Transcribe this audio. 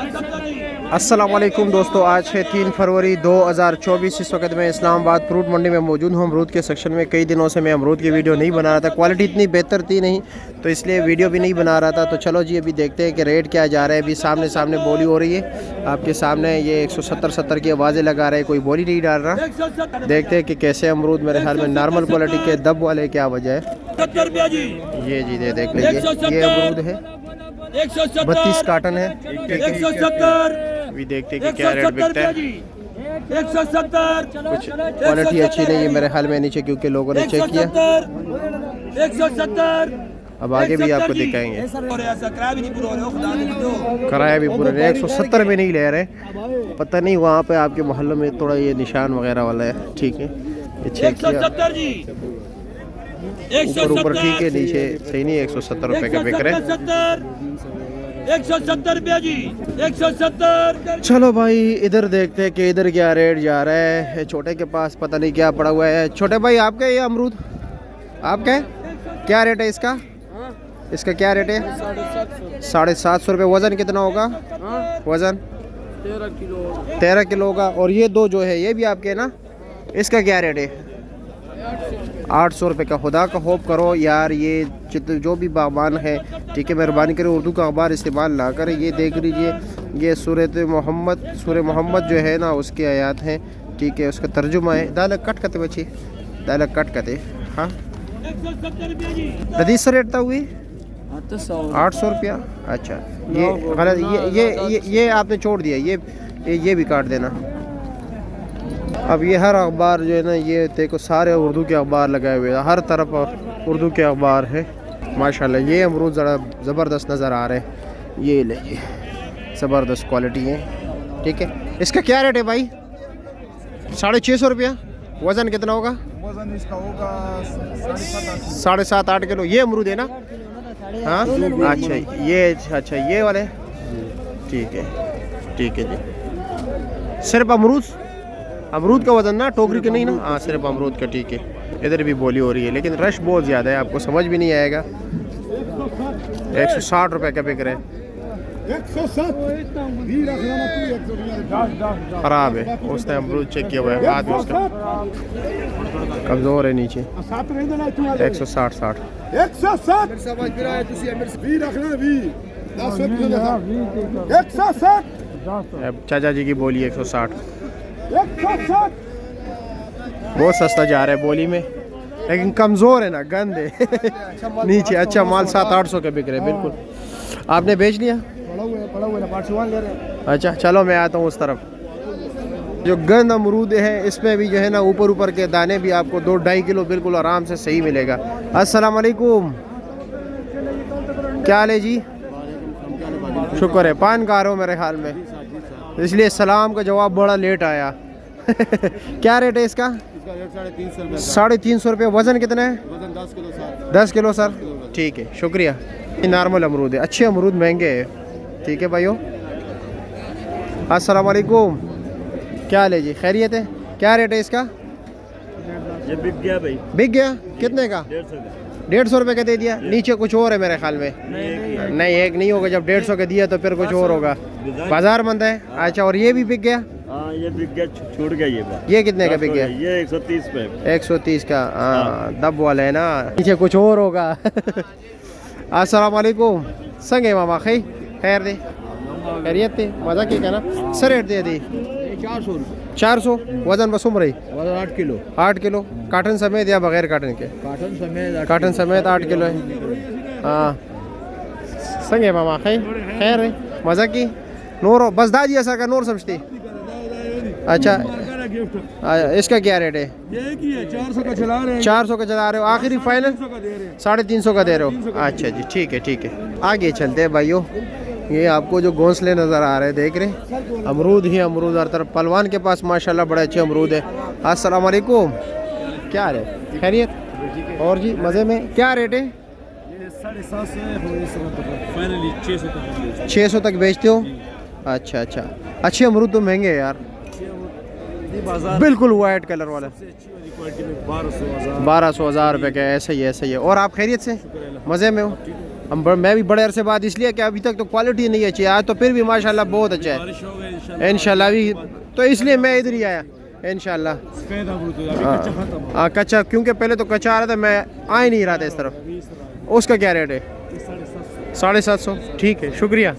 अस्सलाम वालेकुम दोस्तों, आज है 3 फरवरी 2024। इस वक्त मैं इस्लामाबाद फ्रूट मंडी में मौजूद हूँ। अमरूद के सेक्शन में कई दिनों से मैं अमरूद की वीडियो नहीं बना रहा था, क्वालिटी इतनी बेहतर थी नहीं, तो इसलिए वीडियो भी नहीं बना रहा था। तो चलो जी, अभी देखते हैं कि रेट क्या जा रहा है। अभी सामने बोली हो रही है आपके सामने, ये 170 की आवाज़ें लगा रहे हैं, कोई बोली नहीं डाल रहा। देखते हैं कि कैसे अमरूद, मेरे ख्याल में नॉर्मल क्वालिटी के दब वाले क्या वजह है। ये जी देख लीजिए, ये अमरूद है 32 कार्टन है। 170 अभी देखते हैं कि क्या रेट बिकता है। 170 कुछ क्वालिटी अच्छी नहीं है मेरे ख्याल में नीचे, क्योंकि लोगों ने चेक किया। 170 अब आगे भी आपको दिखाएंगे। किराया भी पूरा 170 में नहीं ले रहे, पता नहीं वहाँ पे आपके मोहल्ले में थोड़ा ये निशान वगैरह वाला है। ठीक है, ये चेक किया, ऊपर ठीक है, नीचे सही नहीं। 170 रुपये का बिक रहे हैं। 170 रुपया जी, 170। चलो भाई, इधर देखते हैं कि इधर क्या रेट जा रहा है। छोटे के पास पता नहीं क्या पड़ा हुआ है। छोटे भाई, आपका ये अमरूद आपका है, क्या रेट है इसका? इसका क्या रेट है? 750 रुपये। वज़न कितना होगा? वज़न 13 किलो होगा। और ये दो जो है ये भी आपके ना, इसका क्या रेट है? 800 रुपये का। खुदा का होप करो यार, ये जो भी बागबान है, ठीक है, मेहरबानी करें उर्दू का अखबार इस्तेमाल ना करें। ये देख लीजिए, ये सूरह मोहम्मद जो है ना, उसके आयात हैं, ठीक है, उसका तर्जुमा है। दाल कट करते बच्चे, दाल कट करते। हाँ, रदीस रेट था हुई 800 रुपया। अच्छा, ये गलत, ये आपने छोड़ दिया, ये भी काट देना। अब ये हर अखबार जो है ना, ये देखो सारे उर्दू के अखबार लगाए हुए हैं, हर तरफ उर्दू के अखबार है माशाल्लाह। ये अमरूद ज़रा ज़बरदस्त नज़र आ रहे हैं। ये लीजिए, ज़बरदस्त क्वालिटी है, ठीक है। इसका क्या रेट है भाई? 650 रुपया। वज़न कितना होगा? वजन इसका होगा 7.5-8 किलो। ये अमरूद है ना? हाँ, अच्छा, ये वाले, ठीक है जी। सिर्फ अमरूद का वज़न ना, टोकरी के नहीं ना? हाँ, सिर्फ अमरूद का, ठीक है। इधर भी बोली हो रही है, लेकिन रश बहुत ज़्यादा है, आपको समझ भी नहीं आएगा। 160 रुपये का बिक रहे हैं। 160 ख़राब है, उसने अमरूद चेक किया हुआ है, हाथ में उसका कमज़ोर है नीचे। 160 चाचा जी की बोली 160। बहुत सस्ता जा रहा है बोली में, लेकिन कमज़ोर है ना, गंद है नीचे। अच्छा माल 700-800 के बिक रहे हैं। बिल्कुल, आपने बेच लिया? अच्छा, चलो मैं आता हूँ उस तरफ। जो गंद अमरूद है, इसमें भी जो है ना, ऊपर के दाने भी आपको 2-2.5 किलो बिल्कुल आराम से सही मिलेगा। अस्सलाम वालेकुम, क्या हाल है जी? शुक्र है, पान खा रहा हूँ मेरे ख्याल में, इसलिए सलाम का जवाब बड़ा लेट आया। क्या रेट है इसका? 350 रुपये। वज़न कितना है? 10 किलो सर, ठीक है, शुक्रिया। ये नॉर्मल अमरूद है, अच्छे अमरूद महंगे हैं, ठीक है भाइयों। अस्सलाम वालेकुम, क्या हाल है जी? खैरियत है? क्या रेट है इसका? ये बिक गया भाई। बिक गया? कितने का? 150 रुपये का दे दिया। नीचे कुछ और है मेरे ख्याल में। नहीं, एक नहीं होगा, जब 150 का दिया तो फिर कुछ और होगा, बाजार मंद है। अच्छा, और ये भी बिक गया? हाँ, ये बिक गया, छूट गया ये कितने का बिक गया? ये 130 पे। 130 का। हाँ, दब वाला है ना, नीचे कुछ और होगा। अस्सलाम वालेकुम, संगे मामा खैर दे, खैरियत थे, मजा की कहना। सर रेट दे दी 400। वज़न बस रही 8 किलो। काटन समेत या बगैर काटन के? काटन समेत 8 किलो है। हाँ, संगे मामा खैर है, मज़ा की नूर बस दादी असर का नूर समझती। अच्छा, इसका क्या रेट है? 400 का चला रहे हैं। 400 का चला रहे हो, आखिरी फाइनल 350 का दे रहे हो? अच्छा जी, ठीक है। आगे चलते हैं भाइयों। ये आपको जो घोंसले नज़र आ रहे हैं, देख रहे, अमरूद ही अमरूद हर तरफ। पलवान के पास माशाल्लाह बड़े अच्छे अमरूद है। अस्सलाम वालेकुम, क्या रेट? खैरियत? और जी मज़े में? क्या रेट है? 600 तक बेचते हो? अच्छा, अच्छे अमरूद तो महंगे हैं यार, बिल्कुल वाइट कलर वाला। 1200-1000 रुपये का, ऐसे ही है। और आप खैरियत से? मज़े में हो? मैं भी बड़े अरसे बाद इसलिए कि अभी तक तो क्वालिटी नहीं अच्छी है, आज तो फिर भी माशाल्लाह बहुत अच्छा है बारिश हो गई इंशाल्लाह भी, तो इसलिए मैं इधर ही आया इंशाल्लाह। सफेद अमरूद है, अभी कच्चा खत्म हो हाँ कच्चा, क्योंकि पहले तो कच्चा आ रहा था, मैं आ ही नहीं रहा था इस तरफ। उसका क्या रेट है? 750। ठीक है, शुक्रिया।